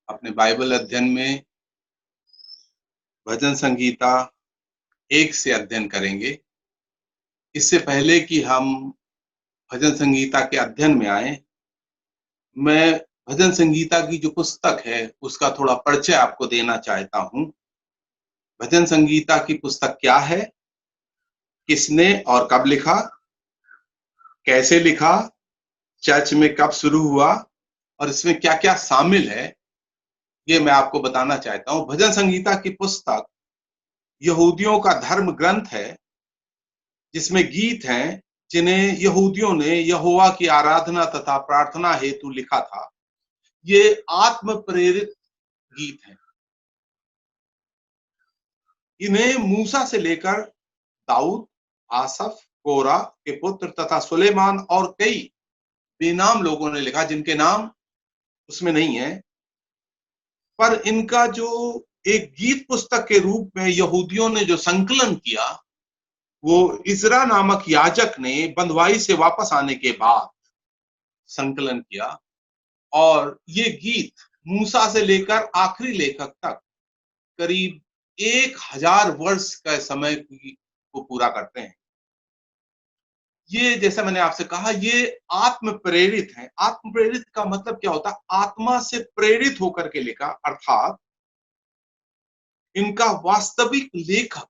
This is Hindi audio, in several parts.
अपने बाइबल अध्ययन में भजन संगीता 1 से अध्ययन करेंगे। इससे पहले कि हम भजन संगीता के अध्ययन में आए, मैं भजन संगीता की जो पुस्तक है उसका थोड़ा परिचय आपको देना चाहता हूँ। भजन संगीता की पुस्तक क्या है, किसने और कब लिखा, कैसे लिखा, चर्च में कब शुरू हुआ और इसमें क्या-क्या शामिल है, ये मैं आपको बताना चाहता हूँ। भजन संगीता की पुस्तक यहूदियों का धर्म ग्रंथ है, जिसमें गीत हैं जिन्हें यहूदियों ने यहोवा की आराधना तथा प्रार्थना हेतु लिखा था। ये आत्म प्रेरित गीत हैं। इन्हें मूसा से लेकर दाऊद, आसफ, कोरा के पुत्र तथा सुलेमान और कई बेनाम लोगों ने लिखा, जिनके नाम उसमें नहीं है। पर इनका जो एक गीत पुस्तक के रूप में यहूदियों ने जो संकलन किया, वो इज़रा नामक याजक ने बंधुआई से वापस आने के बाद संकलन किया। और ये गीत मूसा से लेकर आखिरी लेखक तक करीब 1000 वर्ष का समय को पूरा करते हैं। ये जैसा मैंने आपसे कहा, ये आत्म प्रेरित है। आत्म प्रेरित का मतलब क्या होता है? आत्मा से प्रेरित होकर के लिखा, अर्थात इनका वास्तविक लेखक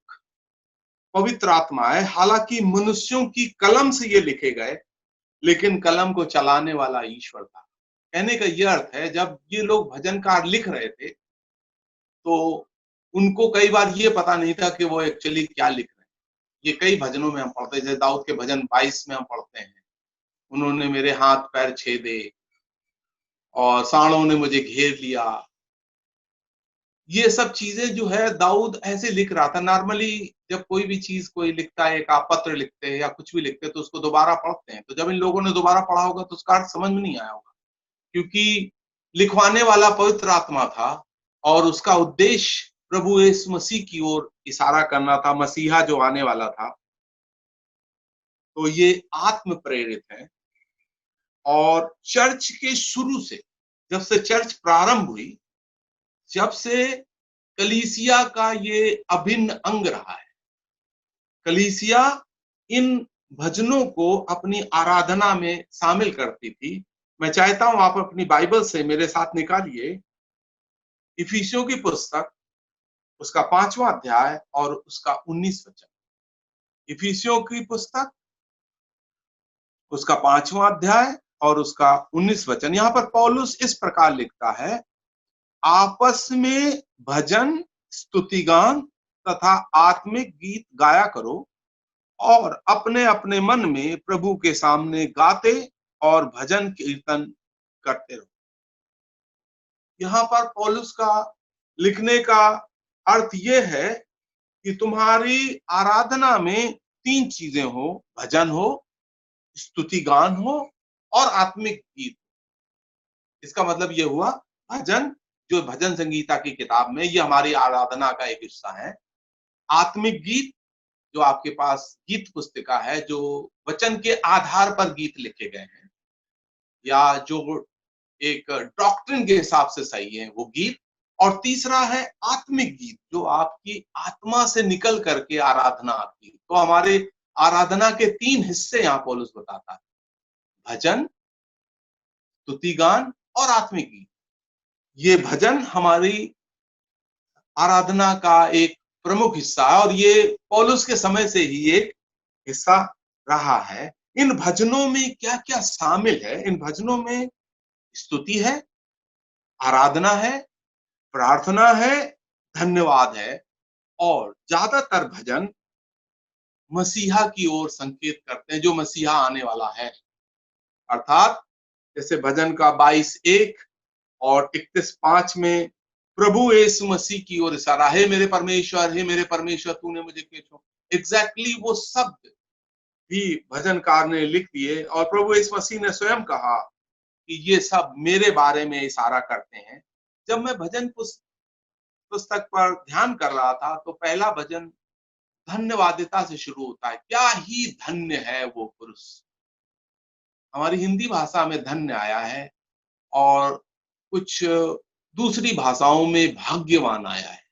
पवित्र आत्मा है। हालांकि मनुष्यों की कलम से ये लिखे गए, लेकिन कलम को चलाने वाला ईश्वर था। कहने का यह अर्थ है, जब ये लोग भजनकार लिख रहे थे तो उनको कई बार ये पता नहीं था कि वो एक्चुअली क्या लिख रहे हैं। ये कई भजनों में हम पढ़ते हैं, जैसे दाऊद के भजन 22 में हम पढ़ते हैं, उन्होंने मेरे हाथ पैर छेदे और सांडों ने मुझे घेर लिया। ये सब चीजें जो है दाऊद ऐसे लिख रहा था। नॉर्मली जब कोई भी चीज कोई लिखता है, एक आप पत्र लिखते हैं या कुछ भी लिखते हैं, तो उसको दोबारा पढ़ते हैं। तो जब इन लोगों ने दोबारा पढ़ा होगा तो उसका अर्थ समझ में नहीं आया होगा, क्योंकि लिखवाने वाला पवित्र आत्मा था और उसका उद्देश्य प्रभु यीशु मसीह की ओर इशारा करना था, मसीहा जो आने वाला था। तो ये आत्म प्रेरित है। और चर्च के शुरू से, जब से चर्च प्रारंभ हुई, जब से कलीसिया का ये अभिन्न अंग रहा है। कलीसिया इन भजनों को अपनी आराधना में शामिल करती थी। मैं चाहता हूं आप अपनी बाइबल से मेरे साथ निकालिए इफिसियों की पुस्तक, उसका 5वां अध्याय और उसका 19 वचन। इफिसियों की पुस्तक, उसका 5वां अध्याय और उसका 19 वचन। यहां पर पौलुस इस प्रकार लिखता है, आपस में भजन, स्तुतिगान तथा आत्मिक गीत गाया करो और अपने अपने मन में प्रभु के सामने गाते और भजन कीर्तन करते रहो। यहां पर पौलुस का लिखने का अर्थ यह है कि तुम्हारी आराधना में 3 चीजें हो, भजन हो, स्तुति गान हो और आत्मिक गीत। इसका मतलब यह हुआ, भजन जो भजन संगीता की किताब में, ये हमारी आराधना का एक हिस्सा है। आत्मिक गीत जो आपके पास गीत पुस्तिका है, जो वचन के आधार पर गीत लिखे गए हैं या जो एक डॉक्ट्रिन के हिसाब से सही है, वो गीत। और तीसरा है आत्मिक गीत, जो आपकी आत्मा से निकल करके आराधना आती है। तो हमारे आराधना के 3 हिस्से यहाँ पौलुस बताता है, भजन, स्तुतिगान और आत्मिक गीत। ये भजन हमारी आराधना का एक प्रमुख हिस्सा है और ये पौलुस के समय से ही एक हिस्सा रहा है। इन भजनों में क्या क्या शामिल है? इन भजनों में स्तुति है, आराधना है, प्रार्थना है, धन्यवाद है। और ज्यादातर भजन मसीहा की ओर संकेत करते हैं, जो मसीहा आने वाला है। अर्थात जैसे भजन का 22:1 और 31:5 में प्रभु यीशु मसीह की ओर इशारा, हे मेरे परमेश्वर, हे मेरे परमेश्वर तूने मुझे क्यों छोड़ा। एग्जैक्टली वो शब्द भी भजनकार ने लिख दिए और प्रभु यीशु मसीह ने स्वयं कहा कि ये सब मेरे बारे में इशारा करते हैं। जब मैं भजन पुस्तक पर ध्यान कर रहा था तो पहला भजन धन्यवादिता से शुरू होता है, क्या ही धन्य है वो पुरुष। हमारी हिंदी भाषा में धन्य आया है और कुछ दूसरी भाषाओं में भाग्यवान आया है,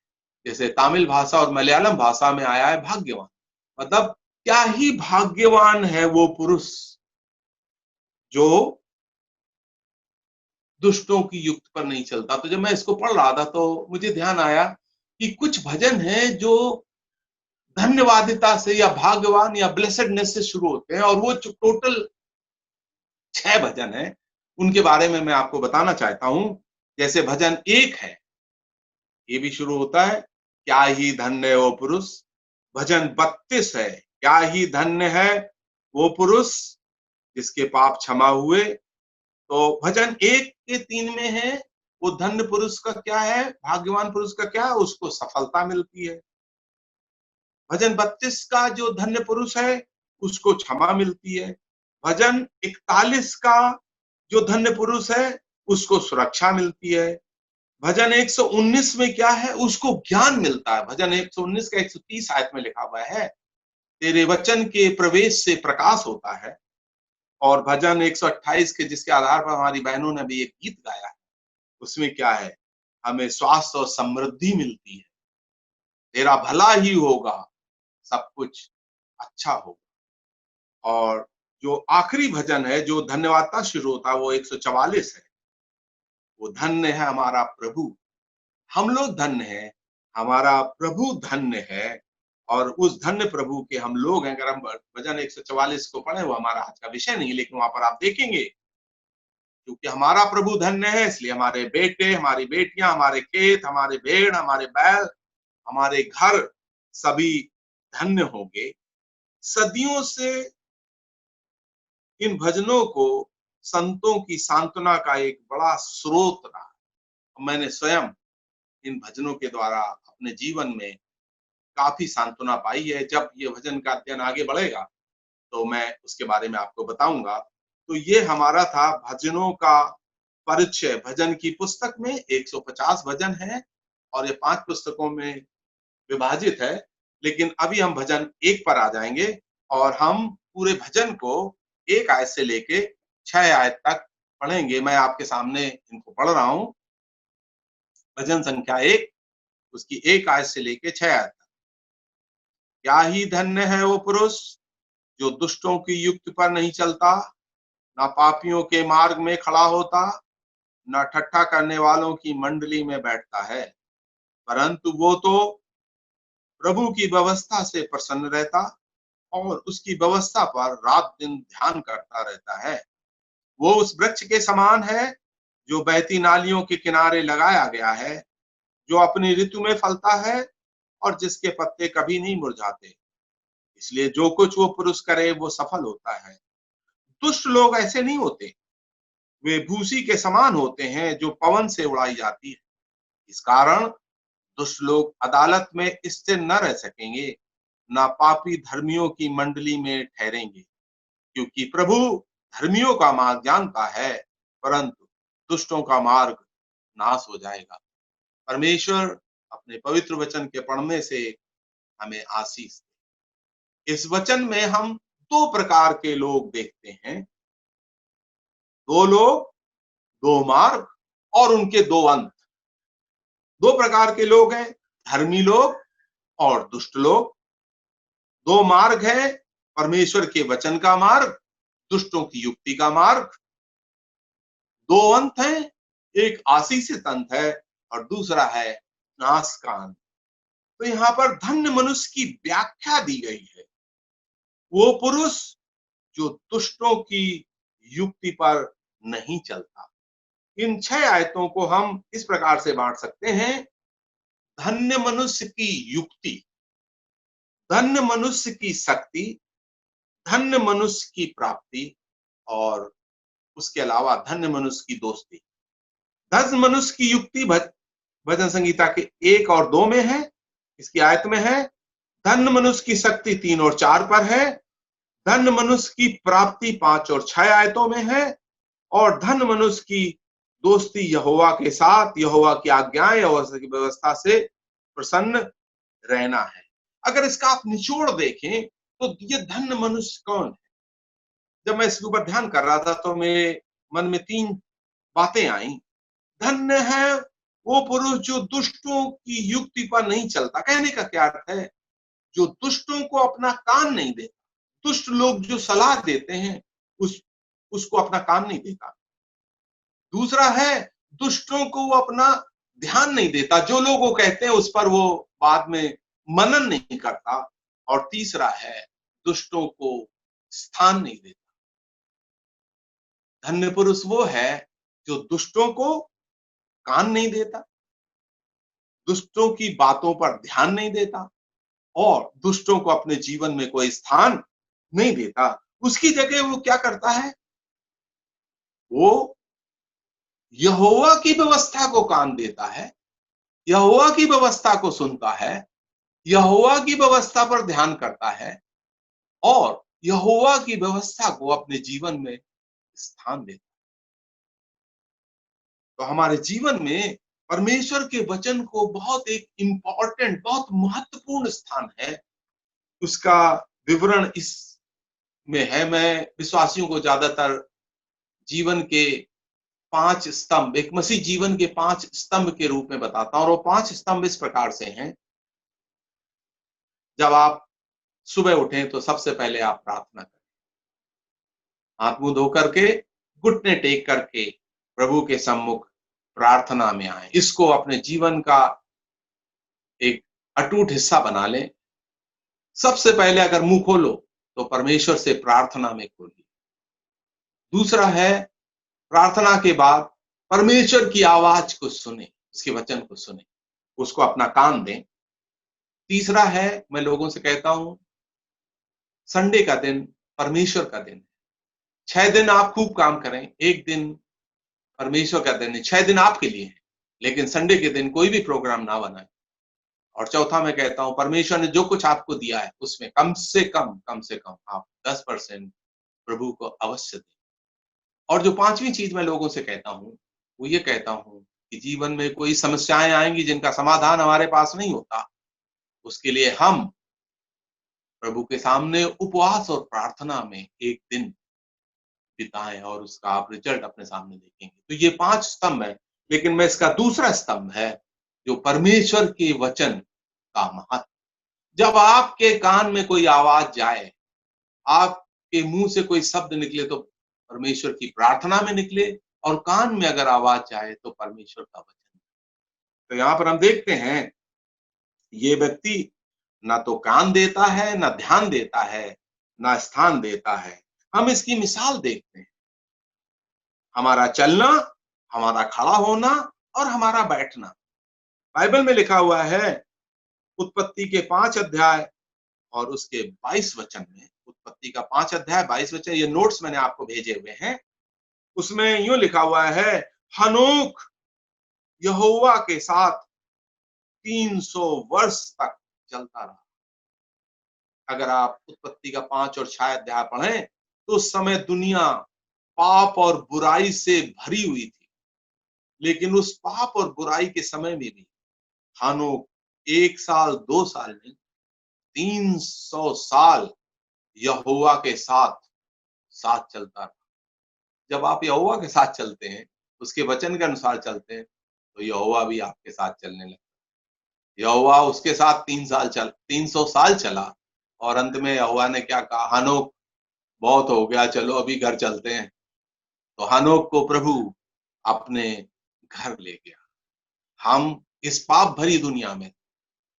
जैसे तमिल भाषा और मलयालम भाषा में आया है भाग्यवान। मतलब क्या ही भाग्यवान है वो पुरुष जो दुष्टों की युक्त पर नहीं चलता। तो जब मैं इसको पढ़ रहा था तो मुझे ध्यान आया कि कुछ भजन हैं जो धन्यवादिता से या भाग्यवान या ब्लेसेडनेस से शुरू होते हैं, और वो जो टोटल 6 भजन है उनके बारे में मैं आपको बताना चाहता हूं। जैसे भजन 1 है, ये भी शुरू होता है, क्या ही धन्य है वो पुरुष। भजन 32 है, क्या ही धन्य है वो पुरुष जिसके पाप क्षमा हुए। तो भजन 1 के 3 में है, वो धन्य पुरुष का क्या है, भाग्यवान पुरुष का क्या है, उसको सफलता मिलती है। भजन 32 का जो धन्य पुरुष है उसको क्षमा मिलती है। भजन 41 का जो धन्य पुरुष है उसको सुरक्षा मिलती है। भजन 119 में क्या है, उसको ज्ञान मिलता है। भजन 119 का 130 आयत में लिखा हुआ है, तेरे वचन के प्रवेश से प्रकाश होता है। और भजन 128 के जिसके आधार पर हमारी बहनों ने भी एक गीत गाया है, उसमें क्या है, हमें स्वास्थ्य और समृद्धि मिलती है, तेरा भला ही होगा, सब कुछ अच्छा होगा। और जो आखिरी भजन है जो धन्यवादता शुरू होता है वो 144 है, वो धन्य है हमारा प्रभु। हम लोग धन्य हैं, हमारा प्रभु धन्य है, और उस धन्य प्रभु के हम लोग हैं। अगर हम भजन 144 को पढ़े, वो हमारा आज का विषय नहीं, लेकिन वहां पर आप देखेंगे क्योंकि हमारा प्रभु धन्य है, इसलिए हमारे बेटे, हमारी बेटियां, हमारे खेत, हमारे भेड़, हमारे बैल, हमारे घर सभी धन्य होंगे। सदियों से इन भजनों को संतों की सांत्वना का एक बड़ा स्रोत रहा। मैंने स्वयं इन भजनों के द्वारा अपने जीवन में काफी सांत्वना पाई है। जब ये भजन का अध्ययन आगे बढ़ेगा तो मैं उसके बारे में आपको बताऊंगा। तो ये हमारा था भजनों का परिचय। भजन की पुस्तक में 150 भजन है और ये 5 पुस्तकों में विभाजित है। लेकिन अभी हम भजन 1 पर आ जाएंगे और हम पूरे भजन को 1 आयत से लेके 6 आयत तक पढ़ेंगे। मैं आपके सामने इनको पढ़ रहा हूं। भजन संख्या 1, उसकी 1 आयत से लेके 6 आयत तक। क्या ही धन्य है वो पुरुष जो दुष्टों की युक्ति पर नहीं चलता, ना पापियों के मार्ग में खड़ा होता, ना ठट्ठा करने वालों की मंडली में बैठता है, परंतु वो तो प्रभु की व्यवस्था से प्रसन्न रहता और उसकी व्यवस्था पर रात दिन ध्यान करता रहता है। वो उस वृक्ष के समान है जो बहती नालियों के किनारे लगाया गया है, जो अपनी ऋतु में फलता है और जिसके पत्ते कभी नहीं मुरझाते। इसलिए जो कुछ वो पुरुष करे वो सफल होता है। दुष्ट लोग ऐसे नहीं होते, वे भूसी के समान होते हैं जो पवन से उड़ाई जाती है। इस कारण दुष्ट लोग अदालत में स्थिर न रह सकेंगे, ना पापी धर्मियों की मंडली में ठहरेंगे। क्योंकि प्रभु धर्मियों का मार्ग जानता है, परंतु दुष्टों का मार्ग नाश हो जाएगा। परमेश्वर अपने पवित्र वचन के पढ़ने से हमें आशीष दे। इस वचन में हम 2 प्रकार के लोग देखते हैं, 2 लोग, 2 मार्ग और उनके 2 अंत। 2 प्रकार के लोग हैं, धर्मी लोग और दुष्ट लोग। 2 मार्ग है, परमेश्वर के वचन का मार्ग, दुष्टों की युक्ति का मार्ग। 2 अंत है, एक आशीषित अंत है और दूसरा है नाश का अंत। तो यहाँ पर धन्य मनुष्य की व्याख्या दी गई है, वो पुरुष जो दुष्टों की युक्ति पर नहीं चलता। इन 6 आयतों को हम इस प्रकार से बांट सकते हैं, धन्य मनुष्य की युक्ति, धन्य मनुष्य की शक्ति, धन्य मनुष्य की प्राप्ति और उसके अलावा धन्य मनुष्य की दोस्ती। धन्य मनुष्य की युक्ति भजन संगीता के 1 और 2 में है, इसकी आयत में है। धन्य मनुष्य की शक्ति 3 और 4 पर है। धन्य मनुष्य की प्राप्ति 5 और 6 आयतों में है। और धन्य मनुष्य की दोस्ती यहोवा के साथ, यहोवा की आज्ञाएं, यहोवा की व्यवस्था से प्रसन्न रहना है। अगर इसका आप निचोड़ देखें तो ये धन्य मनुष्य कौन है? जब मैं इसके ऊपर ध्यान कर रहा था तो मेरे मन में 3 बातें आई। धन्य है वो पुरुष जो दुष्टों की युक्ति पर नहीं चलता। कहने का क्या अर्थ है? जो दुष्टों को अपना कान नहीं देता, दुष्ट लोग जो सलाह देते हैं उसको अपना कान नहीं देता। दूसरा है, दुष्टों को वो अपना ध्यान नहीं देता, जो लोग वो कहते हैं उस पर वो बाद में मनन नहीं करता। और तीसरा है, दुष्टों को स्थान नहीं देता। धन्य पुरुष वो है जो दुष्टों को कान नहीं देता, दुष्टों की बातों पर ध्यान नहीं देता और दुष्टों को अपने जीवन में कोई स्थान नहीं देता। उसकी जगह वो क्या करता है? वो यहोवा की व्यवस्था को कान देता है, यहोवा की व्यवस्था को सुनता है, यहोवा की व्यवस्था पर ध्यान करता है और यहोवा की व्यवस्था को अपने जीवन में स्थान देता है। तो हमारे जीवन में परमेश्वर के वचन को बहुत एक इंपॉर्टेंट, बहुत महत्वपूर्ण स्थान है। उसका विवरण इसमें है। मैं विश्वासियों को ज्यादातर जीवन के 5 स्तंभ, एक मसीह जीवन के 5 स्तंभ के रूप में बताता हूं। और वो 5 स्तंभ इस प्रकार से हैं। जब आप सुबह उठें तो सबसे पहले आप प्रार्थना करें, हाथ मुंह धो करके, घुटने टेक करके प्रभु के सम्मुख प्रार्थना में आए। इसको अपने जीवन का एक अटूट हिस्सा बना लें। सबसे पहले अगर मुंह खोलो तो परमेश्वर से प्रार्थना में खोलिए। दूसरा है, प्रार्थना के बाद परमेश्वर की आवाज को सुने, उसके वचन को सुने, उसको अपना कान दें। तीसरा है, मैं लोगों से कहता हूं, संडे का दिन परमेश्वर का दिन है। 6 दिन आप खूब काम करें, एक दिन परमेश्वर का दिन है। 6 दिन आपके लिए है, लेकिन संडे के दिन कोई भी प्रोग्राम ना बनाए। और चौथा मैं कहता हूं, परमेश्वर ने जो कुछ आपको दिया है उसमें कम से कम आप 10% प्रभु को अवश्य दें। और जो पांचवी चीज मैं लोगों से कहता हूं, वो ये कहता हूं कि जीवन में कोई समस्याएं आएंगी जिनका समाधान हमारे पास नहीं होता, उसके लिए हम प्रभु के सामने उपवास और प्रार्थना में एक दिन बिताएं और उसका आप रिजल्ट अपने सामने देखेंगे। तो ये 5 स्तंभ है। लेकिन मैं इसका दूसरा स्तंभ है जो परमेश्वर के वचन का महत्व। जब आपके कान में कोई आवाज जाए, आपके मुंह से कोई शब्द निकले तो परमेश्वर की प्रार्थना में निकले, और कान में अगर आवाज जाए तो परमेश्वर का वचन। तो यहां पर हम देखते हैं, ये व्यक्ति ना तो कान देता है, ना ध्यान देता है, ना स्थान देता है। हम इसकी मिसाल देखते हैं। हमारा चलना, हमारा खड़ा होना और हमारा बैठना। बाइबल में लिखा हुआ है, उत्पत्ति के 5 अध्याय और उसके 22 वचन में, उत्पत्ति का 5 अध्याय 22 वचन, ये नोट्स मैंने आपको भेजे हुए हैं। उसमें यूं लिखा हुआ है, हनोक यहोवा के साथ 300 वर्ष तक चलता रहा। अगर आप उत्पत्ति का 5 और 6 अध्याय पढ़ें तो उस समय दुनिया पाप और बुराई से भरी हुई थी। लेकिन उस पाप और बुराई के समय में भी हानोक 1 साल 2 साल नहीं, 300 साल यहोवा के साथ साथ चलता रहा। जब आप यहोवा के साथ चलते हैं, उसके वचन के अनुसार चलते हैं, तो यहोवा भी आपके साथ चलने लगता है। यहोवा उसके साथ 300 साल चला और अंत में यहोवा ने क्या कहा, हानोक बहुत हो गया, चलो अभी घर चलते हैं। तो हानोक को प्रभु अपने घर ले गया। हम इस पाप भरी दुनिया में,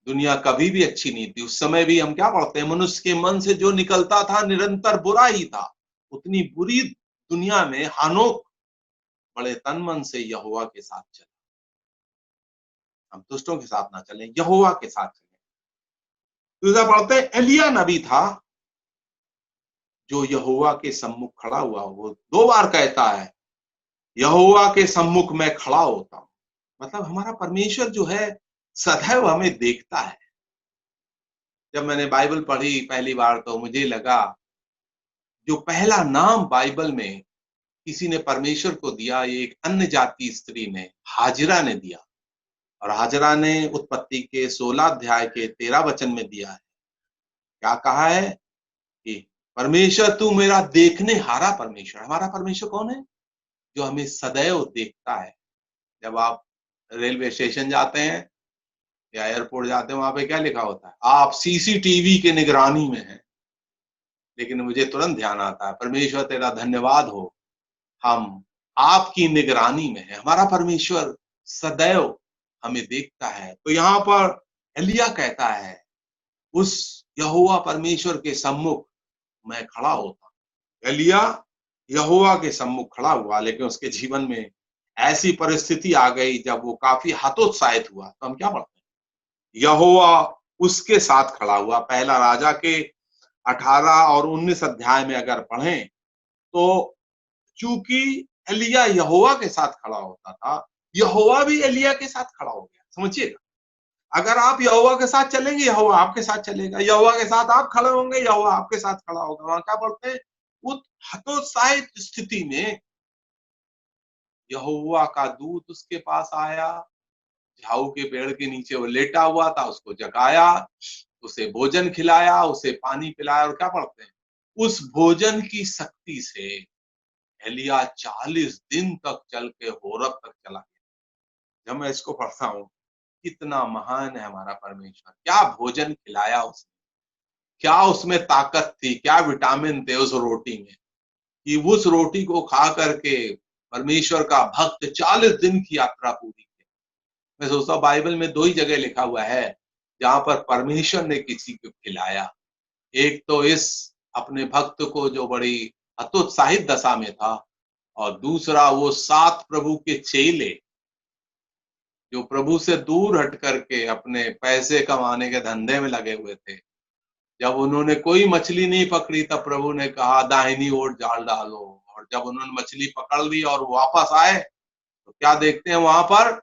दुनिया कभी भी अच्छी नहीं थी उस समय भी, हम क्या पढ़ते हैं, मनुष्य के मन से जो निकलता था निरंतर बुरा ही था। उतनी बुरी दुनिया में हानोक बड़े तन मन से यहोवा के साथ चले। हम दुष्टों के साथ ना चलें, यहोवा के साथ चलें। दूसरा पढ़ते हैं, एलिया नबी था जो यहोवा के सम्मुख खड़ा हुआ। वो 2 बार कहता है, यहोवा के सम्मुख में खड़ा होता हूं। मतलब हमारा परमेश्वर जो है सदैव हमें देखता है। जब मैंने बाइबल पढ़ी पहली बार तो मुझे लगा, जो पहला नाम बाइबल में किसी ने परमेश्वर को दिया, ये एक अन्य जाति स्त्री ने, हाजिरा ने दिया। और हाजिरा ने उत्पत्ति के 16 अध्याय के 13 वचन में दिया है। क्या कहा है कि परमेश्वर तू मेरा देखने हारा परमेश्वर। हमारा परमेश्वर कौन है? जो हमें सदैव देखता है। जब आप रेलवे स्टेशन जाते हैं या एयरपोर्ट जाते हैं, वहां पे क्या लिखा होता है? आप सीसीटीवी के निगरानी में हैं। लेकिन मुझे तुरंत ध्यान आता है, परमेश्वर तेरा धन्यवाद हो, हम आपकी निगरानी में है। हमारा परमेश्वर सदैव हमें देखता है। तो यहाँ पर एलिय्याह कहता है, उस यहोवा परमेश्वर के सम्मुख मैं खड़ा होता हूं। एलिय्याह यहोवा के सम्मुख खड़ा हुआ, लेकिन उसके जीवन में ऐसी परिस्थिति आ गई जब वो काफी हतोत्साहित हुआ। तो हम क्या पढ़ते हैं? यहोवा उसके साथ खड़ा हुआ। पहला राजा के 18 और 19 अध्याय में अगर पढ़ें तो चूंकि एलिय्याह यहोवा के साथ खड़ा होता था, यहोवा भी एलिय्याह के साथ खड़ा हो गया। समझिएगा, अगर आप यहोवा के साथ चलेंगे, यहोवा आपके साथ चलेगा। यहोवा के साथ आप खड़े होंगे, यहोवा आपके साथ खड़ा होगा। वहां क्या बोलते हैं? उस हतोत्साहित स्थिति में यहोवा का दूत उसके पास आया, झाऊ के पेड़ के नीचे वो लेटा हुआ था, उसको जगाया, उसे भोजन खिलाया, उसे पानी पिलाया। और क्या पढ़ते हैं? उस भोजन की शक्ति से एलिय्याह 40 दिन तक चल के होरब तक चला गया। जब मैं इसको पढ़ता हूँ, कितना महान है हमारा परमेश्वर। क्या भोजन खिलाया उसने, क्या उसमें ताकत थी, क्या विटामिन थे उस रोटी में, कि उस रोटी को खा करके परमेश्वर का भक्त 40 दिन की यात्रा पूरी की। मैं सोचता हूँ बाइबल में 2 ही जगह लिखा हुआ है जहां पर परमेश्वर ने किसी को खिलाया। एक तो इस अपने भक्त को जो बड़ी हतोत्साहित दशा में था, और दूसरा वो 7 प्रभु के चेले जो प्रभु से दूर हट करके अपने पैसे कमाने के धंधे में लगे हुए थे। जब उन्होंने कोई मछली नहीं पकड़ी तब प्रभु ने कहा दाहिनी ओर जाल डालो, और जब उन्होंने मछली पकड़ ली और वापस आए तो क्या देखते हैं? वहां पर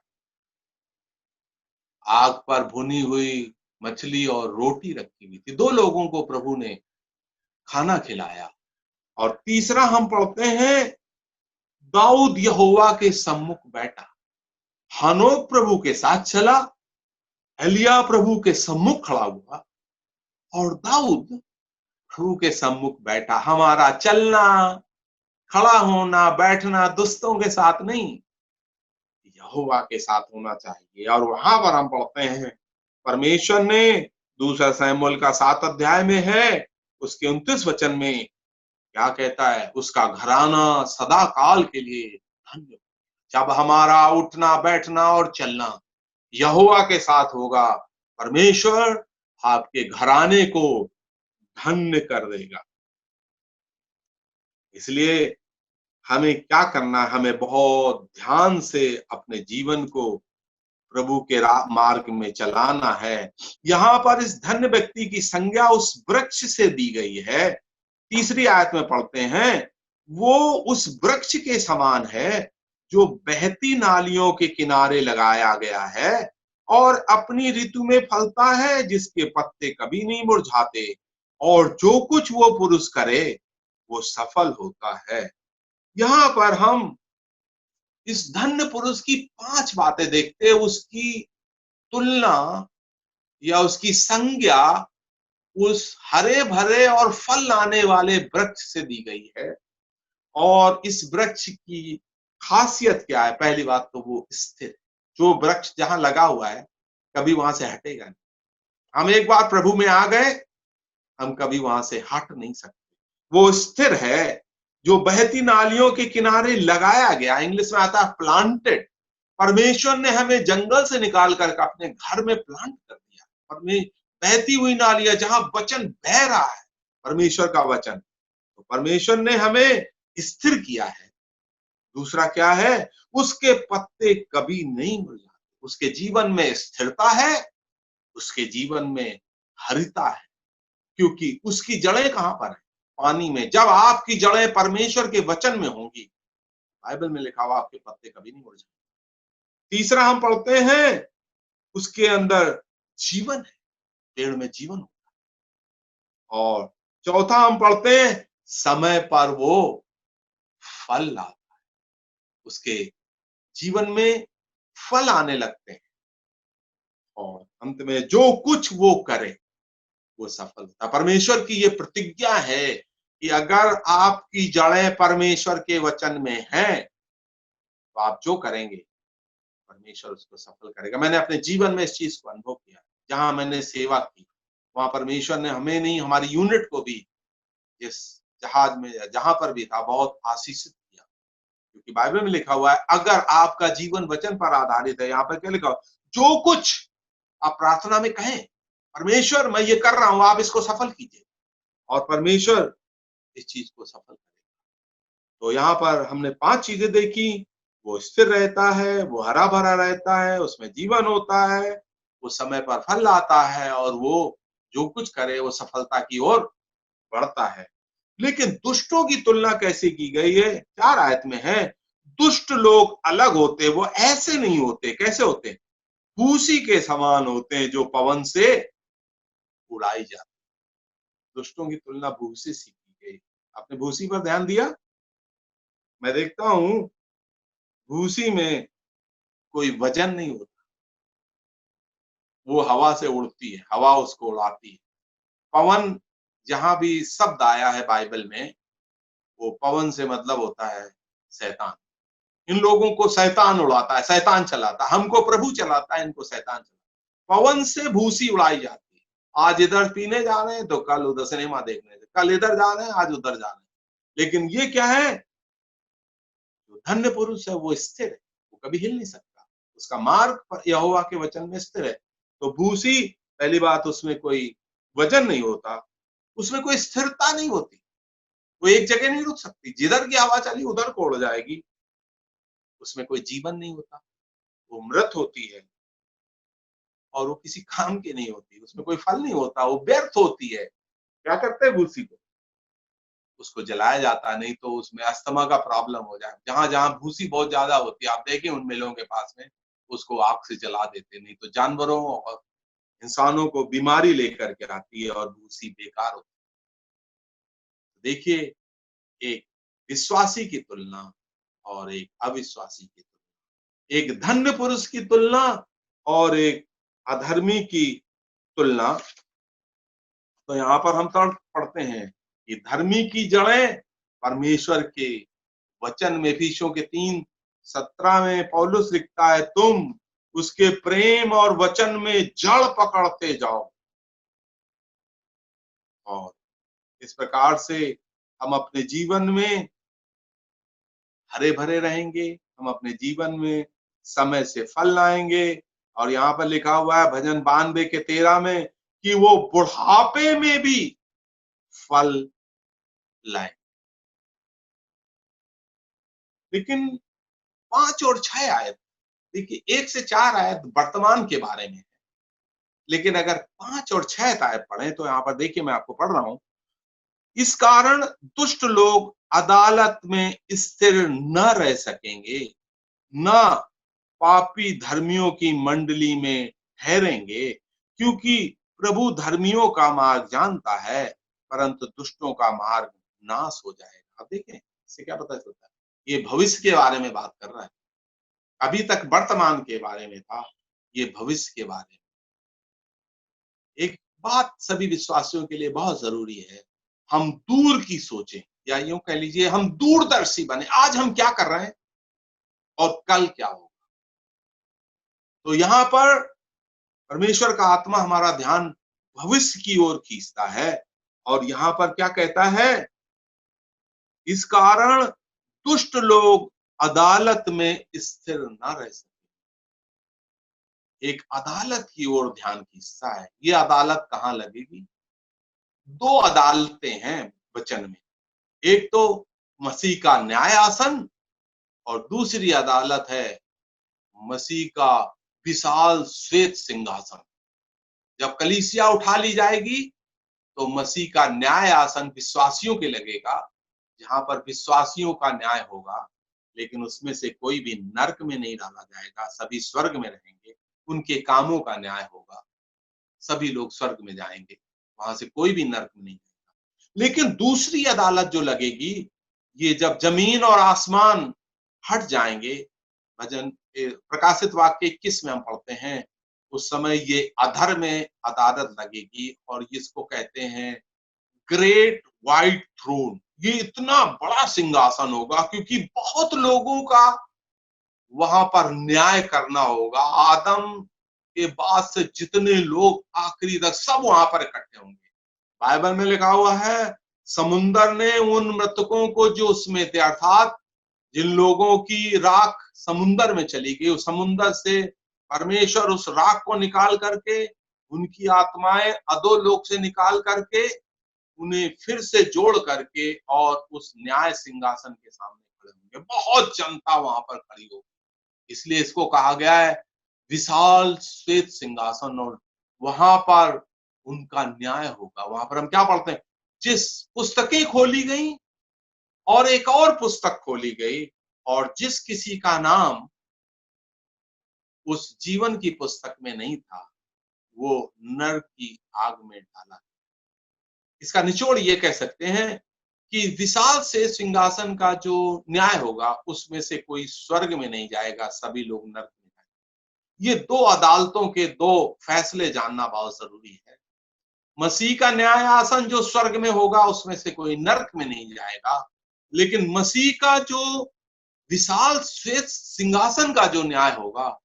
आग पर भुनी हुई मछली और रोटी रखी हुई थी। 2 लोगों को प्रभु ने खाना खिलाया। और तीसरा हम पढ़ते हैं, दाऊद यहोवा के सम्मुख बैठा। हनोक प्रभु के साथ चला, एलिय्याह प्रभु के सम्मुख खड़ा हुआ, और दाऊद प्रभु के सम्मुख बैठा। हमारा चलना, खड़ा होना, बैठना दोस्तों के साथ नहीं, यहोवा के साथ होना चाहिए। और वहां पर हम पढ़ते हैं, परमेश्वर ने, दूसरा शमूएल का 7 अध्याय में है, उसके 29 वचन में क्या कहता है? उसका घराना सदा काल के लिए धन्य। जब हमारा उठना, बैठना और चलना यहोवा के साथ होगा, परमेश्वर आपके घराने को धन्य कर देगा। इसलिए हमें क्या करना है? हमें बहुत ध्यान से अपने जीवन को प्रभु के मार्ग में चलाना है। यहाँ पर इस धन्य व्यक्ति की संज्ञा उस वृक्ष से दी गई है। तीसरी आयत में पढ़ते हैं, वो उस वृक्ष के समान है जो बहती नालियों के किनारे लगाया गया है और अपनी ऋतु में फलता है, जिसके पत्ते कभी नहीं मुरझाते, और जो कुछ वो पुरुष करे वो सफल होता है। यहाँ पर हम इस धन्य पुरुष की 5 बातें देखते हैं। उसकी तुलना या उसकी संज्ञा उस हरे भरे और फल लाने वाले वृक्ष से दी गई है। और इस वृक्ष की खासियत क्या है? पहली बात तो वो स्थिर, जो वृक्ष जहां लगा हुआ है कभी वहां से हटेगा नहीं। हम एक बार प्रभु में आ गए, हम कभी वहां से हट नहीं सकते। वो स्थिर है, जो बहती नालियों के किनारे लगाया गया। इंग्लिश में आता है प्लांटेड। परमेश्वर ने हमें जंगल से निकाल कर अपने घर में प्लांट कर दिया। और में बहती हुई नालियां, जहां वचन बह रहा है, परमेश्वर का वचन, तो परमेश्वर ने हमें स्थिर किया है। दूसरा क्या है? उसके पत्ते कभी नहीं मुरझाते। उसके जीवन में स्थिरता है, उसके जीवन में हरिता है, क्योंकि उसकी जड़ें कहां पर है? पानी में। जब आपकी जड़ें परमेश्वर के वचन में होंगी, बाइबल में लिखा हुआ, आपके पत्ते कभी नहीं मुरझाएंगे। तीसरा हम पढ़ते हैं, उसके अंदर जीवन है, पेड़ में जीवन होता है। और चौथा हम पढ़ते हैं, समय पर वो फल लाता है। उसके जीवन में फल आने लगते हैं। और अंत में जो कुछ वो करे वो सफल होता है। परमेश्वर की ये प्रतिज्ञा है कि अगर आपकी जड़ें परमेश्वर के वचन में हैं, तो आप जो करेंगे परमेश्वर उसको सफल करेगा। मैंने अपने जीवन में इस चीज को अनुभव किया। जहां मैंने सेवा की, वहां परमेश्वर ने हमें नहीं, हमारी यूनिट को भी, जिस जहाज में या जहां पर भी था, बहुत आशीषित किया। क्योंकि बाइबल में लिखा हुआ है, अगर आपका जीवन वचन पर आधारित है, यहाँ पर क्या लिखा हुआ, जो कुछ आप प्रार्थना में कहें, परमेश्वर मैं ये कर रहा हूं, आप इसको सफल कीजिए, और परमेश्वर इस चीज को सफल करेगा। तो यहाँ पर हमने 5 चीजें देखी। वो स्थिर रहता है, वो हरा भरा रहता है, उसमें जीवन होता है, वो समय पर फल लाता है, और वो जो कुछ करे वो सफलता की ओर बढ़ता है। लेकिन दुष्टों की तुलना कैसे की गई है? 4 आयत में है। दुष्ट लोग अलग होते, वो ऐसे नहीं होते। कैसे होते? भूसी के समान होते हैं, जो पवन से उड़ाई जाती। दुष्टों की तुलना भूसी से की गई। आपने भूसी पर ध्यान दिया? मैं देखता हूं भूसी में कोई वजन नहीं होता, वो हवा से उड़ती है, हवा उसको उड़ाती है। पवन, जहां भी शब्द आया है बाइबल में, वो पवन से मतलब होता है शैतान। इन लोगों को शैतान उड़ाता है, शैतान चलाता है। हमको प्रभु चलाता है, इनको शैतान चलाता है। पवन से भूसी उड़ाई जाती है। आज इधर पीने जा रहे हैं तो कल उधर सिनेमा देखने, कल इधर जा रहे हैं, आज उधर जा रहे हैं। लेकिन ये क्या है? जो धन्य पुरुष है वो स्थिर है, वो कभी हिल नहीं सकता। उसका मार्ग पर यहोवा के वचन में स्थिर है। तो भूसी, पहली बात, उसमें कोई वजन नहीं होता, उसमें कोई स्थिरता नहीं होती, वो एक जगह नहीं रुक सकती। जिधर की हवा चली उधर को उड़ जाएगी। उसमें कोई जीवन नहीं होता, वो मृत होती है, और वो किसी काम की नहीं होती। उसमें कोई फल नहीं होता, वो व्यर्थ होती है। क्या करते हैं भूसी को? उसको जलाया जाता है, नहीं तो उसमें अस्थमा का प्रॉब्लम हो जाए। जहां जहां भूसी बहुत ज्यादा होती है, आप देखें उन मिलों के पास में, उसको आग से जला देते, नहीं तो जानवरों और इंसानों को बीमारी लेकर के आती है, और भूसी बेकार होती है। देखिए, एक विश्वासी की तुलना और एक अविश्वासी की तुलना, एक धन्य पुरुष की तुलना और एक अधर्मी की तुलना। तो यहाँ पर हम पढ़ते हैं कि धर्मी की जड़ें परमेश्वर के वचन में, एफिसियों के 3:17 में पौलुस लिखता है, तुम उसके प्रेम और वचन में जड़ पकड़ते जाओ, और इस प्रकार से हम अपने जीवन में हरे भरे रहेंगे। हम अपने जीवन में समय से फल लाएंगे। और यहाँ पर लिखा हुआ है भजन 92 के 13 में कि वो बुढ़ापे में भी फल लाए। लेकिन 5 और 6 आयत, देखिए 1 से 4 आयत वर्तमान के बारे में है, लेकिन अगर 5 और 6 आयत पढ़ें तो यहाँ पर देखिए, मैं आपको पढ़ रहा हूं। इस कारण दुष्ट लोग अदालत में स्थिर न रह सकेंगे, न पापी धर्मियों की मंडली में ठहरेंगे, क्योंकि प्रभु धर्मियों का मार्ग जानता है, परंतु दुष्टों का मार्ग नाश हो जाएगा। अब देखें, इससे क्या पता चलता है? ये भविष्य के बारे में बात कर रहा है। अभी तक वर्तमान के बारे में था, ये भविष्य के बारे में। एक बात सभी विश्वासियों के लिए बहुत जरूरी है, हम दूर की सोचें, या यूं कह लीजिए हम दूरदर्शी बने। आज हम क्या कर रहे हैं और कल क्या होगा। तो यहाँ पर परमेश्वर का आत्मा हमारा ध्यान भविष्य की ओर खींचता है, और यहाँ पर क्या कहता है? इस कारण दुष्ट लोग अदालत में स्थिर न रह सके। एक अदालत की ओर ध्यान खींचता है। ये अदालत कहां लगेगी? 2 अदालतें हैं वचन में। एक तो मसीह का न्याय आसन, और दूसरी अदालत है मसीह का विशाल श्वेत सिंहासन। जब कलीसिया उठा ली जाएगी तो मसीह का न्याय आसन विश्वासियों के लगेगा, जहां पर विश्वासियों का न्याय होगा। लेकिन उसमें से कोई भी नरक में नहीं डाला जाएगा, सभी स्वर्ग में रहेंगे। उनके कामों का न्याय होगा, सभी लोग स्वर्ग में जाएंगे, वहां से कोई भी नरक में नहीं जाएगा। लेकिन दूसरी अदालत जो लगेगी, ये जब जमीन और आसमान हट जाएंगे, भजन प्रकाशित वाक्य 21 में हम पढ़ते हैं, उस समय ये अधर में अदालत लगेगी, और इसको कहते हैं ग्रेट व्हाइट थ्रोन। ये इतना बड़ा सिंहासन होगा, क्योंकि बहुत लोगों का वहां पर न्याय करना होगा। आदम के बाद से जितने लोग आखिरी तक सब वहां पर इकट्ठे होंगे। बाइबल में लिखा हुआ है, समुंदर ने उन मृतकों को जो उसमें थे, अर्थात जिन लोगों की राख समुंदर में चली गई, उस समुंदर से परमेश्वर उस राख को निकाल करके, उनकी आत्माएं अधोलोक से निकाल करके उन्हें फिर से जोड़ करके और उस न्याय सिंहासन के सामने खड़े होंगे। बहुत जनता वहां पर खड़ी होगी। इसलिए इसको कहा गया है विशाल श्वेत सिंहासन, और वहां पर उनका न्याय होगा। वहां पर हम क्या पढ़ते हैं, जिस पुस्तकें खोली गई और एक और पुस्तक खोली गई, और जिस किसी का नाम उस जीवन की पुस्तक में नहीं था, वो नरक की आग में डाला। इसका निचोड़ ये कह सकते हैं कि विशाल से सिंहासन का जो न्याय होगा, उसमें से कोई स्वर्ग में नहीं जाएगा, सभी लोग नरक में जाएंगे। ये दो अदालतों के दो फैसले जानना बहुत जरूरी है। मसीह का न्याय आसन जो स्वर्ग में होगा, उसमें से कोई नरक में नहीं जाएगा। लेकिन मसीह का जो विशाल श्वेत सिंहासन का जो न्याय होगा,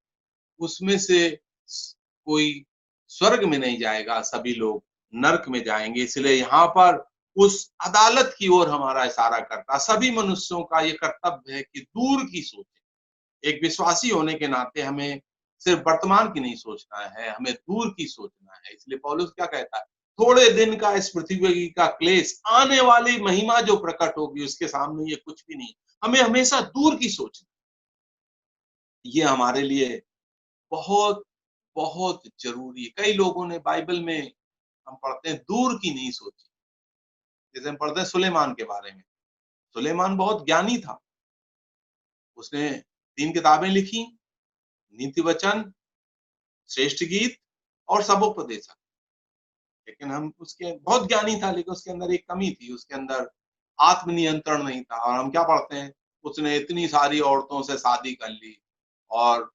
उसमें से कोई स्वर्ग में नहीं जाएगा, सभी लोग नरक में जाएंगे। इसलिए यहाँ पर उस अदालत की ओर हमारा इशारा करता। सभी मनुष्यों का ये कर्तव्य है कि दूर की सोचें। एक विश्वासी होने के नाते हमें सिर्फ वर्तमान की नहीं सोचना है, हमें दूर की सोचना है। इसलिए पौलुस क्या कहता है, थोड़े दिन का इस पृथ्वी का क्लेश, आने वाली महिमा जो प्रकट होगी उसके सामने ये कुछ भी नहीं। हमें हमेशा दूर की सोचना, ये हमारे लिए बहुत बहुत जरूरी है। कई लोगों ने बाइबल में, हम पढ़ते हैं, दूर की नहीं सोची। जैसे हम पढ़ते हैं सुलेमान के बारे में, सुलेमान बहुत ज्ञानी था। उसने 3 किताबें लिखी, नीति वचन, श्रेष्ठ गीत और सबोपदेशक। लेकिन हम उसके बहुत ज्ञानी था, लेकिन उसके अंदर एक कमी थी, उसके अंदर आत्मनियंत्रण नहीं था। और हम क्या पढ़ते हैं, उसने इतनी सारी औरतों से शादी कर ली, और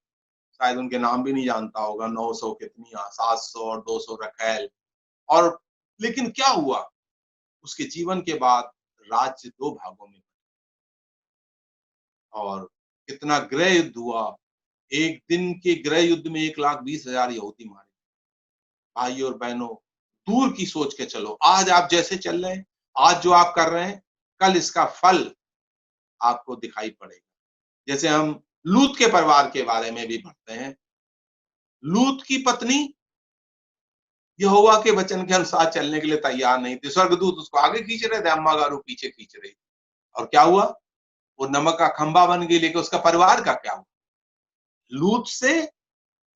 शायद उनके नाम भी नहीं जानता होगा, 900 कितनी, 700 और 200 रखैल। और लेकिन क्या हुआ, उसके जीवन के बाद राज्य 2 भागों में, और कितना गृह युद्ध हुआ। एक दिन के गृह युद्ध में 1,20,000 यहूदी मारे। भाई और बहनों, दूर की सोच के चलो। आज आप जैसे चल रहे हैं, आज जो आप कर रहे हैं, कल इसका फल आपको दिखाई पड़ेगा। जैसे हम लूत के परिवार के बारे में भी पढ़ते हैं। लूत की पत्नी यहोवा के वचन के अनुसार चलने के लिए तैयार नहीं थी। स्वर्गदूत उसको आगे खींच रहे थे, अम्मा गारू पीछे खींच रही थी। और क्या हुआ, वो नमक का खंभा बन गई। लेकिन उसका परिवार का क्या हुआ, लूत से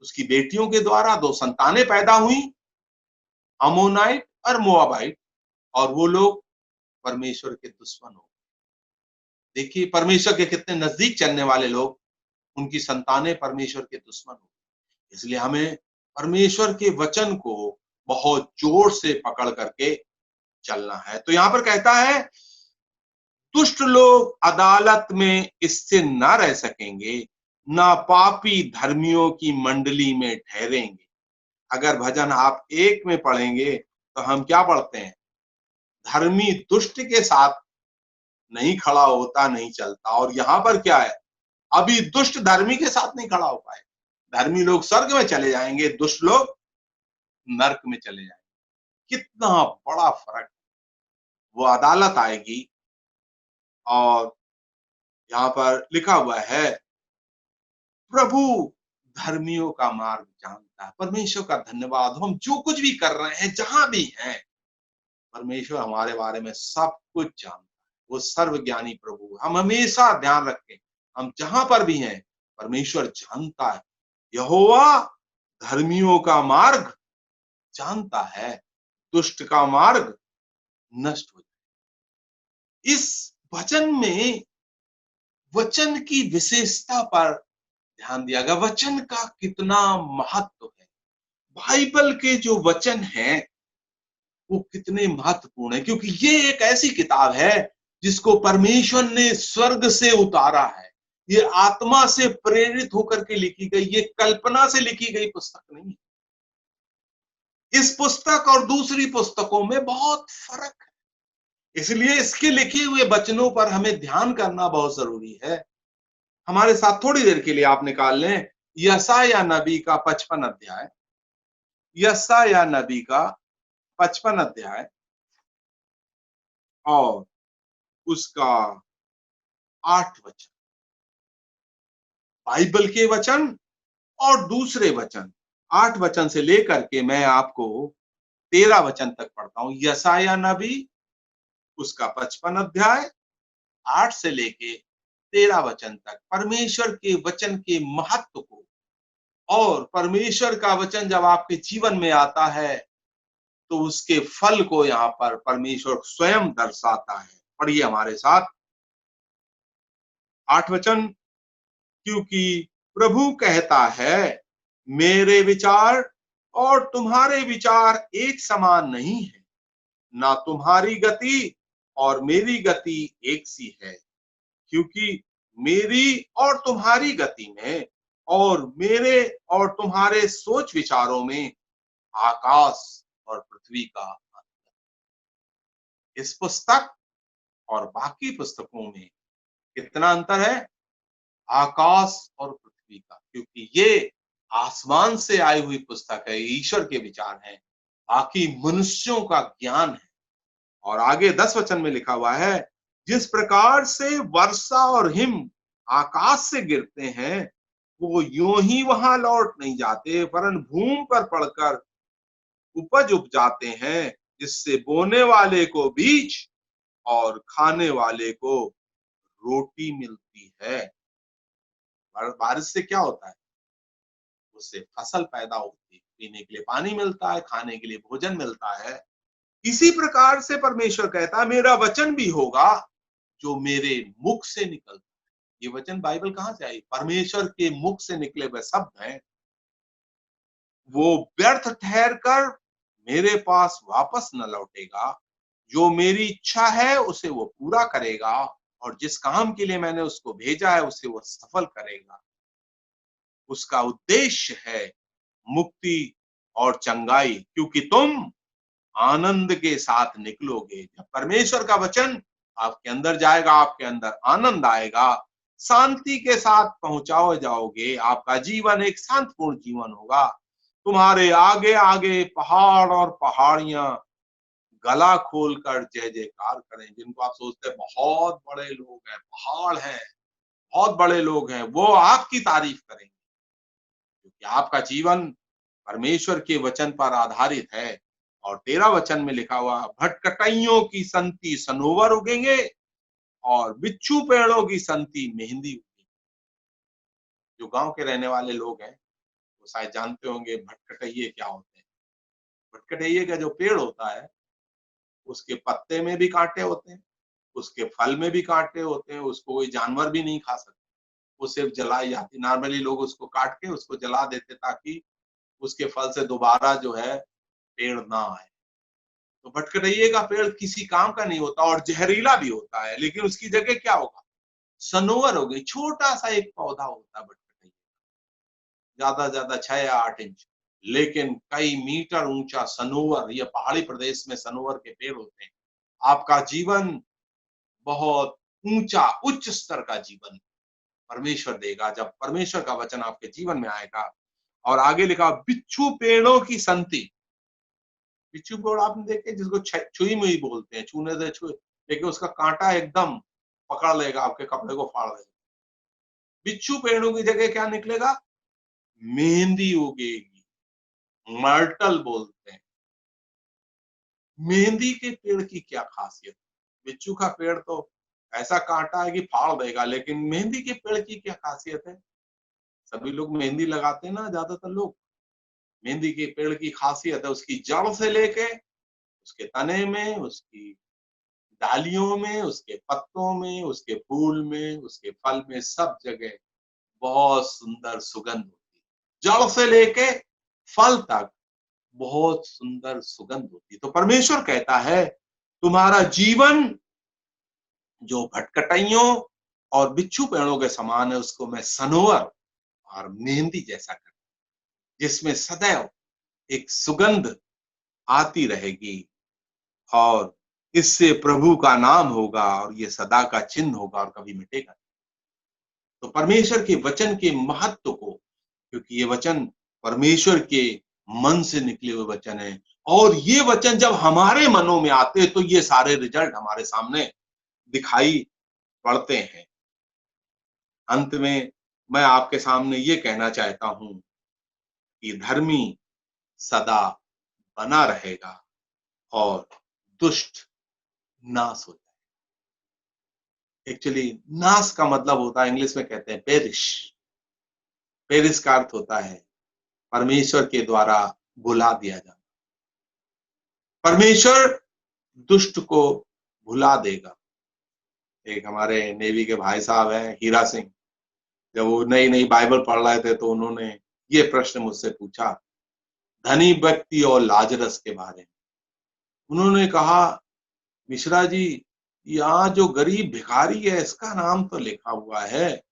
उसकी बेटियों के द्वारा 2 संतानें पैदा हुई, अमोनाइट और मोआबाइट, और वो लोग परमेश्वर के दुश्मन हो। देखिए परमेश्वर के कितने नजदीक चलने वाले लोग, उनकी संतानें परमेश्वर के दुश्मन हो। इसलिए हमें परमेश्वर के वचन को बहुत जोर से पकड़ करके चलना है। तो यहां पर कहता है, दुष्ट लोग अदालत में इससे ना रह सकेंगे, ना पापी धर्मियों की मंडली में ठहरेंगे। अगर भजन आप 1 में पढ़ेंगे तो हम क्या पढ़ते हैं, धर्मी दुष्ट के साथ नहीं खड़ा होता, नहीं चलता। और यहां पर क्या है, अभी दुष्ट धर्मी के साथ नहीं खड़ा हो पाए। धर्मी लोग स्वर्ग में चले जाएंगे, दुष्ट लोग नरक में चले जाएंगे। कितना बड़ा फर्क। वो अदालत आएगी, और यहां पर लिखा हुआ है, प्रभु धर्मियों का मार्ग जानता है। परमेश्वर का धन्यवाद, हम जो कुछ भी कर रहे हैं, जहां भी हैं, परमेश्वर हमारे बारे में सब कुछ जानता है। वो सर्वज्ञानी प्रभु। हम हमेशा ध्यान रखें, हम जहां पर भी हैं, परमेश्वर जानता है। यहोवा धर्मियों का मार्ग जानता है, दुष्ट का मार्ग नष्ट हो जाए। इस वचन में वचन की विशेषता पर ध्यान दिया गया। वचन का कितना महत्व है। बाइबल के जो वचन हैं वो कितने महत्वपूर्ण है, क्योंकि ये एक ऐसी किताब है जिसको परमेश्वर ने स्वर्ग से उतारा है। ये आत्मा से प्रेरित होकर के लिखी गई, ये कल्पना से लिखी गई पुस्तक नहीं है। इस पुस्तक और दूसरी पुस्तकों में बहुत फर्क है। इसलिए इसके लिखे हुए वचनों पर हमें ध्यान करना बहुत जरूरी है। हमारे साथ थोड़ी देर के लिए आप निकाल लें यशायाह नबी का 55 अध्याय, यशायाह नबी का 55 अध्याय और उसका 8 वचन। बाइबल के वचन और दूसरे वचन 8 वचन से लेकर के मैं आपको 13 वचन तक पढ़ता हूं। यशायाह नबी उसका 55 अध्याय 8 से लेके 13 वचन तक परमेश्वर के वचन के महत्व को, और परमेश्वर का वचन जब आपके जीवन में आता है तो उसके फल को यहाँ पर परमेश्वर स्वयं दर्शाता है। पढ़िए हमारे साथ 8 वचन। क्योंकि प्रभु कहता है, मेरे विचार और तुम्हारे विचार एक समान नहीं है, ना तुम्हारी गति और मेरी गति एक सी है। क्योंकि मेरी और तुम्हारी गति में और मेरे और तुम्हारे सोच विचारों में आकाश और पृथ्वी का अंतर। इस पुस्तक और बाकी पुस्तकों में कितना अंतर है? आकाश और पृथ्वी का। क्योंकि ये आसमान से आई हुई पुस्तक है, ईश्वर के विचार हैं, बाकी मनुष्यों का ज्ञान है। और आगे 10 वचन में लिखा हुआ है, जिस प्रकार से वर्षा और हिम आकाश से गिरते हैं, वो यूं ही वहां लौट नहीं जाते, वरन भूमि पर पड़कर उपज उपजाते हैं, जिससे बोने वाले को बीज और खाने वाले को रोटी मिलती है। बारिश से क्या होता है? उससे फसल पैदा होती है, पीने के लिए पानी मिलता है, खाने के लिए भोजन मिलता है। इसी प्रकार से परमेश्वर कहता है, मेरा वचन भी होगा जो मेरे मुख से निकलता है। ये वचन बाइबल कहां से आई? परमेश्वर के मुख से निकले हुए शब्द हैं। वो व्यर्थ ठहर कर मेरे पास वापस न लौटेगा, जो मेरी इच्छा है उसे वो पूरा करेगा, और जिस काम के लिए मैंने उसको भेजा है उसे वो सफल करेगा। उसका उद्देश्य है मुक्ति और चंगाई, क्योंकि तुम आनंद के साथ निकलोगे। जब परमेश्वर का वचन आपके अंदर जाएगा, आपके अंदर आनंद आएगा, शांति के साथ पहुंचाओ जाओगे। आपका जीवन एक शांतिपूर्ण जीवन होगा। तुम्हारे आगे आगे पहाड़ और पहाड़ियां गला खोलकर जय जयकार करें। जिनको आप सोचते हैं बहुत बड़े लोग हैं, पहाड़ हैं, बहुत बड़े लोग हैं, वो आपकी तारीफ करेंगे, क्योंकि आपका जीवन परमेश्वर के वचन पर आधारित है। और 13 वचन में लिखा हुआ, भटकटाइयों की संति सनोवर उगेंगे और बिच्छू पेड़ों की संति मेहंदी उगेगी। जो गांव के रहने वाले लोग हैं वो शायद जानते होंगे भटकटाइये क्या होते हैं। भटकटाइये का जो पेड़ होता है उसके पत्ते में भी कांटे होते हैं, उसके फल में भी कांटे होते हैं, उसको कोई जानवर भी नहीं खा सकता, वो सिर्फ जलाई जाती। नॉर्मली लोग उसको काट के उसको जला देते ताकि उसके फल से दोबारा जो है पेड़ ना आए। तो भटकटैये का पेड़ किसी काम का नहीं होता और जहरीला भी होता है, लेकिन उसकी जगह क्या होगा? सनोवर हो गई। छोटा सा एक पौधा होता है भटकटैये, ज्यादा 6 या 8 इंच, लेकिन कई मीटर ऊंचा सनोवर। ये पहाड़ी प्रदेश में सनोवर के पेड़ होते हैं। आपका जीवन बहुत ऊंचा उच्च स्तर का जीवन परमेश्वर देगा जब परमेश्वर का वचन आपके जीवन में आएगा। और आगे लिखा, बिच्छू पेड़ों की संति। बिच्छू पेड़ आपने देखे जिसको छुई मुई बोलते हैं, छूने से छुए, लेकिन उसका कांटा एकदम पकड़ लेगा, आपके कपड़े को फाड़ देगा। बिच्छू पेड़ों की जगह क्या निकलेगा? मेहंदी उगेगी, मर्टल बोलते हैं। मेहंदी के पेड़ की क्या खासियत? बिच्छू का पेड़ तो ऐसा कांटा है कि फाड़ देगा, लेकिन मेहंदी के पेड़ की क्या खासियत है? सभी लोग मेहंदी लगाते हैं ना, ज्यादातर लोग। मेहंदी के पेड़ की खासियत है उसकी जड़ से लेके उसके तने में, उसकी डालियों में, उसके पत्तों में, उसके फूल में, उसके फल में, सब जगह बहुत सुंदर सुगंध होती है। जड़ से लेके फल तक बहुत सुंदर सुगंध होती है। तो परमेश्वर कहता है, तुम्हारा जीवन जो भटकटाइयों और बिच्छू पेड़ों के समान है, उसको मैं सनोवर और मेहंदी जैसा कर, जिसमें सदैव एक सुगंध आती रहेगी, और इससे प्रभु का नाम होगा और ये सदा का चिन्ह होगा और कभी मिटेगा। तो परमेश्वर के वचन के महत्व को, क्योंकि ये वचन परमेश्वर के मन से निकले हुए वचन है, और ये वचन जब हमारे मनों में आते हैं तो ये सारे रिजल्ट हमारे सामने दिखाई पड़ते हैं। अंत में मैं आपके सामने ये कहना चाहता हूं कि धर्मी सदा बना रहेगा और दुष्ट नाश होता है। एक्चुअली नाश का मतलब होता है, इंग्लिश में कहते हैं पेरिश। पेरिश का अर्थ होता है परमेश्वर के द्वारा भुला दिया जाना। परमेश्वर दुष्ट को भुला देगा। एक हमारे नेवी के भाई साहब हैं, हीरा सिंह, जब वो नई नई बाइबल पढ़ रहे थे तो उन्होंने ये प्रश्न मुझसे पूछा, धनी व्यक्ति और लाजरस के बारे में। उन्होंने कहा, मिश्रा जी, यहाँ जो गरीब भिखारी है इसका नाम तो लिखा हुआ है,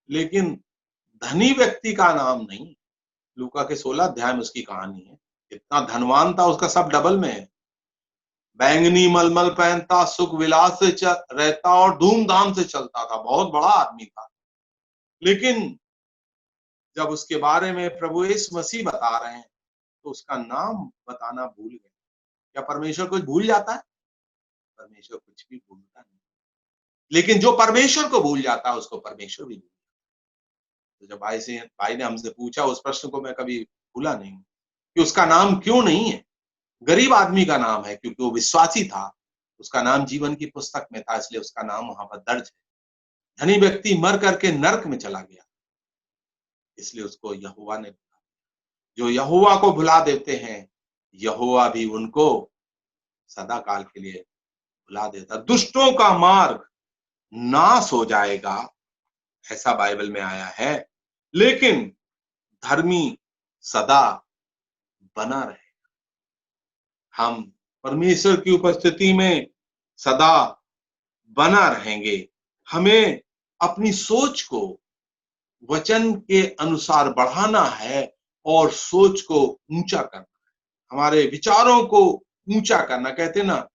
लेकिन धनी व्यक्ति का नाम नहीं। लूका के 16 अध्याय में उसकी कहानी है। इतना धनवान था, उसका सब डबल में है। बैंगनी मलमल पहनता, सुख विलास से रहता और धूमधाम से चलता था, बहुत बड़ा आदमी था। लेकिन जब उसके बारे में प्रभु यीशु मसीह बता रहे हैं तो उसका नाम बताना भूल गए। क्या परमेश्वर कुछ भूल जाता है? परमेश्वर कुछ भी भूलता नहीं, लेकिन जो परमेश्वर को भूल जाता है उसको परमेश्वर भी भूल जाता है। तो जब भाई ने हमसे पूछा, उस प्रश्न को मैं कभी भूला नहीं कि उसका नाम क्यों नहीं है। गरीब आदमी का नाम है क्योंकि वो विश्वासी था, उसका नाम जीवन की पुस्तक में था, इसलिए उसका नाम वहां पर दर्ज है। धनी व्यक्ति मर करके नरक में चला गया, इसलिए उसको यहोवा ने, जो यहोवा को भुला देते हैं, यहोवा भी उनको सदा काल के लिए भुला देता। दुष्टों का मार्ग नाश हो जाएगा, ऐसा बाइबल में आया है, लेकिन धर्मी सदा बना रहेगा। हम परमेश्वर की उपस्थिति में सदा बना रहेंगे। हमें अपनी सोच को वचन के अनुसार बढ़ाना है और सोच को ऊंचा करना है, हमारे विचारों को ऊंचा करना। कहते ना,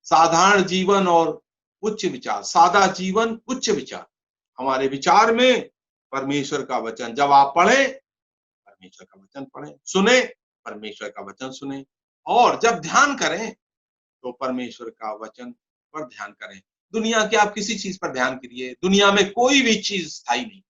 साधारण जीवन और उच्च विचार, सादा जीवन उच्च विचार। हमारे विचार में परमेश्वर का वचन, जब आप पढ़े परमेश्वर का वचन पढ़ें, सुने परमेश्वर का वचन सुने, और जब ध्यान करें तो परमेश्वर का वचन पर ध्यान करें। दुनिया के आप किसी चीज पर ध्यान करिए, दुनिया में कोई भी चीज स्थायी नहीं।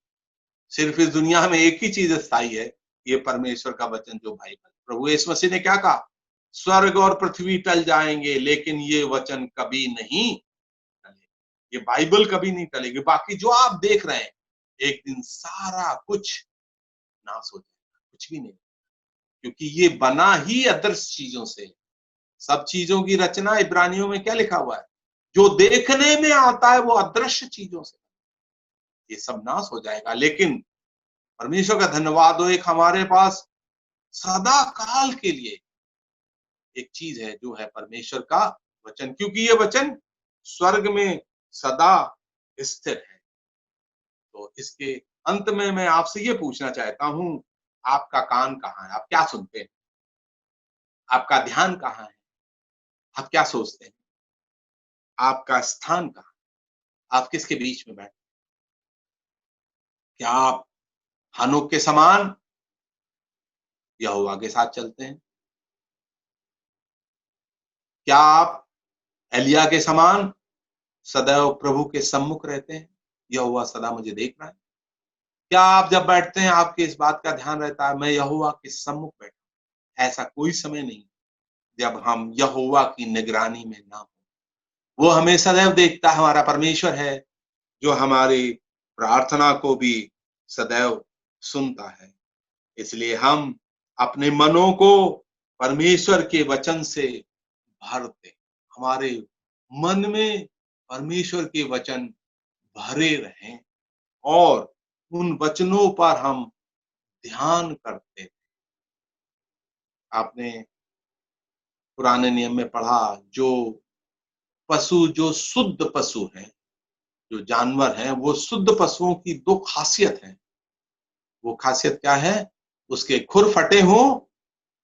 सिर्फ इस दुनिया में एक ही चीज स्थायी है, ये परमेश्वर का वचन, जो बाइबल। प्रभु यीशु मसीह ने क्या कहा? स्वर्ग और पृथ्वी टल जाएंगे लेकिन ये वचन कभी नहीं टलेगा, ये बाइबल कभी नहीं टलेगी। बाकी जो आप देख रहे हैं, एक दिन सारा कुछ नाश हो जाएगा, कुछ भी नहीं, क्योंकि ये बना ही अदृश्य चीजों से। सब चीजों की रचना इब्रानियों में क्या लिखा हुआ है? जो देखने में आता है वो अदृश्य चीजों से। ये सब नाश हो जाएगा, लेकिन परमेश्वर का धन्यवाद हो, एक हमारे पास सदा काल के लिए एक चीज है, जो है परमेश्वर का वचन, क्योंकि ये वचन स्वर्ग में सदा स्थिर है। तो इसके अंत में मैं आपसे ये पूछना चाहता हूं, आपका कान कहाँ है? आप क्या सुनते हैं? आपका ध्यान कहाँ है? आप क्या सोचते हैं? आपका स्थान कहाँ? आप किसके बीच में बैठे? क्या आप हनोक के समान यहोवा के साथ चलते हैं? क्या आप एलिया के समान सदैव प्रभु के सम्मुख रहते हैं? यहोवा सदा मुझे देख रहा है। क्या आप जब बैठते हैं आपके इस बात का ध्यान रहता है, मैं यहोवा के सम्मुख बैठा? ऐसा कोई समय नहीं जब हम यहोवा की निगरानी में ना हो। वो हमें सदैव देखता है, हमारा परमेश्वर है जो हमारी प्रार्थना को भी सदैव सुनता है। इसलिए हम अपने मनों को परमेश्वर के वचन से भर दें। हमारे मन में परमेश्वर के वचन भरे रहें और उन वचनों पर हम ध्यान करते। आपने पुराने नियम में पढ़ा, जो पशु, जो शुद्ध पशु हैं, जो जानवर हैं, वो शुद्ध पशुओं की दो खासियत है। वो खासियत क्या है? उसके खुर फटे हों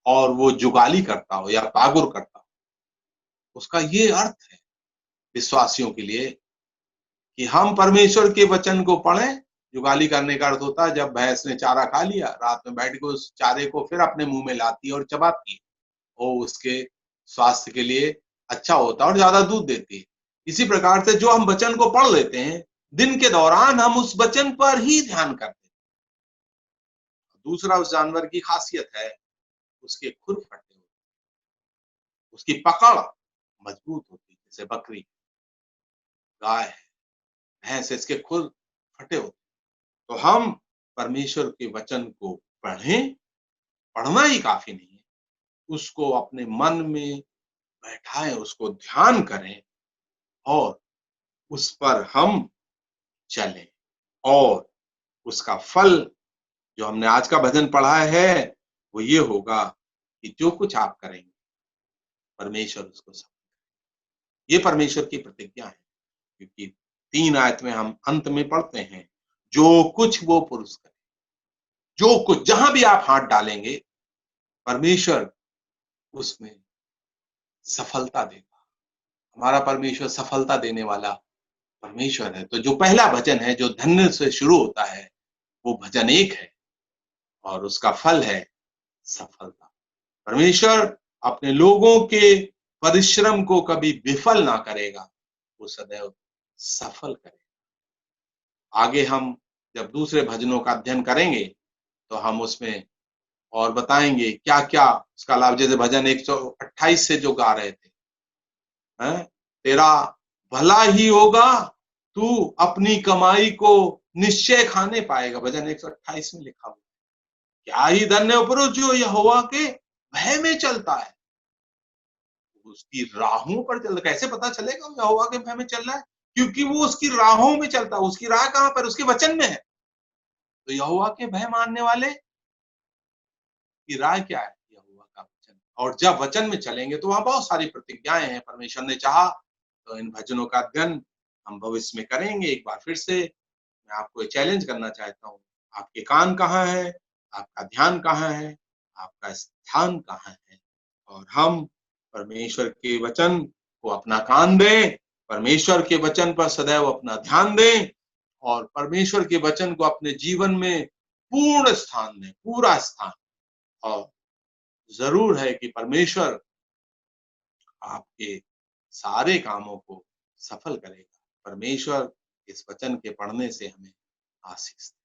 और वो जुगाली करता हो या बागुर करता हो। उसका ये अर्थ है विश्वासियों के लिए कि हम परमेश्वर के वचन को पढ़ें जुगाली करने का अर्थ होता है जब भैंस ने चारा खा लिया, रात में बैठ के उस चारे को फिर अपने मुंह में लाती है और चबाती है, वो उसके स्वास्थ्य के लिए अच्छा होता है और ज्यादा दूध देती है। इसी प्रकार से जो हम वचन को पढ़ लेते हैं, दिन के दौरान हम उस वचन पर ही ध्यान करते हैं। दूसरा उस जानवर की खासियत है, उसके खुर फटे होते हैं, उसकी पकड़ मजबूत होती है, जैसे बकरी, गाय है, भैंस है, इसके खुर फटे होते हैं। तो हम परमेश्वर के वचन को पढ़ें, पढ़ना ही काफी नहीं है, उसको अपने मन में बैठाएं, उसको ध्यान करें और उस पर हम चलें, और उसका फल जो हमने आज का भजन पढ़ा है वो ये होगा कि जो कुछ आप करेंगे परमेश्वर उसको सब, ये परमेश्वर की प्रतिज्ञा है। क्योंकि 3 आयत में हम अंत में पढ़ते हैं, जो कुछ वो पुरुष करे, जो कुछ जहां भी आप हाथ डालेंगे परमेश्वर उसमें सफलता देगा। हमारा परमेश्वर सफलता देने वाला परमेश्वर है। तो जो पहला भजन है जो धन्य से शुरू होता है वो भजन 1 है और उसका फल है सफलता। परमेश्वर अपने लोगों के परिश्रम को कभी विफल ना करेगा, वो सदैव सफल करेगा। आगे हम जब दूसरे भजनों का अध्ययन करेंगे तो हम उसमें और बताएंगे क्या क्या उसका लाभ, जैसे भजन 128 से जो गा रहे थे, हैं, तेरा भला ही होगा, तू अपनी कमाई को निश्चय खाने पाएगा, भजन 128 में लिखा हुआ। क्या ही धन्य है पुरुष जो यहोवा के भय में चलता है, उसकी राहों पर चल। कैसे पता चलेगा वो यहोवा के भय में चल रहा है? क्योंकि वो उसकी राहों में चलता है। उसकी राह कहां पर? उसके वचन में है। तो यहोवा के भय मानने वाले की राह क्या है? यहोवा का वचन। और जब वचन में चलेंगे तो वहां बहुत सारी प्रतिज्ञाएं हैं। परमेश्वर ने चाहा तो इन भजनों का अध्ययन हम भविष्य में करेंगे। एक बार फिर से मैं आपको चैलेंज करना चाहता हूँ, आपके कान कहाँ है, आपका ध्यान कहाँ है, आपका स्थान कहाँ है? और हम परमेश्वर के वचन को अपना कान दें, परमेश्वर के वचन पर सदैव अपना ध्यान दें और परमेश्वर के वचन को अपने जीवन में पूर्ण स्थान दें, पूरा स्थान। और जरूर है कि परमेश्वर आपके सारे कामों को सफल करेगा। परमेश्वर इस वचन के पढ़ने से हमें आशीष दे।